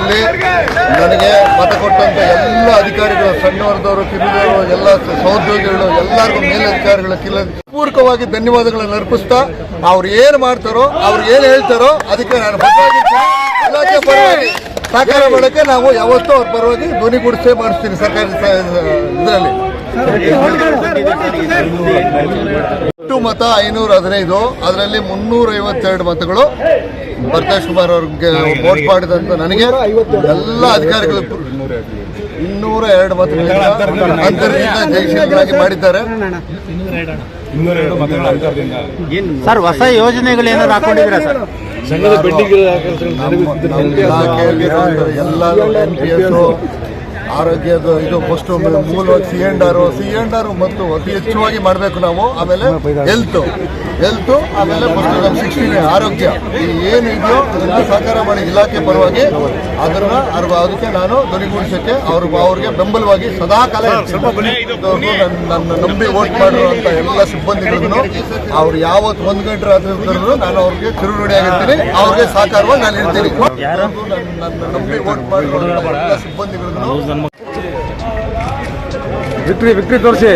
ಚುನಾವಣೆಯಲ್ಲಿ ನನಗೆ ಮತ ಕೊಟ್ಟಂತ ಎಲ್ಲ ಅಧಿಕಾರಿಗಳು, ಸಣ್ಣವರದವರು, ಕಿರಿಯರು, ಎಲ್ಲ ಸಹೋದ್ಯೋಗಿಗಳು, ಎಲ್ಲರಿಗೂ ಮೇಲಧಿಕಾರಿಗಳ ಪೂರ್ವಕವಾಗಿ ಧನ್ಯವಾದಗಳನ್ನು ಅರ್ಪಿಸ್ತಾ ಅವ್ರು ಏನು ಮಾಡ್ತಾರೋ, ಅವ್ರು ಏನು ಹೇಳ್ತಾರೋ ಅದಕ್ಕೆ ನಾನು ಇಲಾಖೆ ಪರವಾಗಿ ಸಹಕಾರ ಮಾಡೋಕ್ಕೆ ನಾವು ಯಾವತ್ತೂ ಅವ್ರ ಪರವಾಗಿ ಧ್ವನಿಗೂಡಿಸೇ ಮಾಡಿಸ್ತೀನಿ. ಸರ್ಕಾರಿ ಇದರಲ್ಲಿ ಒಟ್ಟು ಮತ 515, ಅದರಲ್ಲಿ 352 ಮತಗಳು ಭರತೇಶ್ ಕುಮಾರ್ ಅವ್ರಿಗೆ ವೋಟ್ ಮಾಡಿದಂತ ನನಗೆ ಎಲ್ಲ ಅಧಿಕಾರಿಗಳು 202 ಮತಗಳಿಂದ ಅಂತರದಿಂದ ಜಯಶೀಲರಾಗಿ ಮಾಡಿದ್ದಾರೆ. ಸರ್, ಹೊಸ ಯೋಜನೆಗಳು ಏನಾದ್ರು ಹಾಕೊಂಡಿದ್ದೀರಾ ಸರ್? ಎಲ್ಲ NPS ಆರೋಗ್ಯದ ಇದು ಫಸ್ಟ್ ಮೂಲವಾಗಿ ಸಿ&ಆರ್ ಮತ್ತು ಅತಿ ಹೆಚ್ಚುವಾಗಿ ಮಾಡಬೇಕು ನಾವು. ಆಮೇಲೆ ಹೆಲ್ತ್, ಆಮೇಲೆ ಫಸ್ಟ್ ನಮ್ಮ 16 ಆರೋಗ್ಯ, ಏನು ಇದೆಯೋ ಅದನ್ನ ಸಹಕಾರ ಮಾಡಿ ಇಲಾಖೆ ಪರವಾಗಿ ಅದಕ್ಕೆ ನಾನು ಧ್ವನಿಗೂಡಿಸೋಕ್ಕೆ ಅವ್ರಿಗೆ ಬೆಂಬಲವಾಗಿ ಸದಾ ಕಾಲ ನನ್ನ ನಂಬಿ ವೋಟ್ ಮಾಡಿರುವಂತ ಎಲ್ಲ ಸಿಬ್ಬಂದಿಗಳನ್ನು ಅವ್ರು ಯಾವತ್ತು 1 ಗಂಟೆ ರಾತ್ರಿ ಕರೆದ್ರು ನಾನು ಅವ್ರಿಗೆ ಕಿರುನುಡಿಯಾಗಿರ್ತೀನಿ, ಅವ್ರಿಗೆ ಸಹಕಾರವಾಗಿ ನಾನು ಇರ್ತೀನಿ. ನನ್ನ ನಂಬಿ ವೋಟ್ ಮಾಡಿರುವಂತ ಎಲ್ಲ ಸಿಬ್ಬಂದಿಗಳನ್ನು ವಿಕ್ಟ್ರಿ ತೋರಿಸಿ.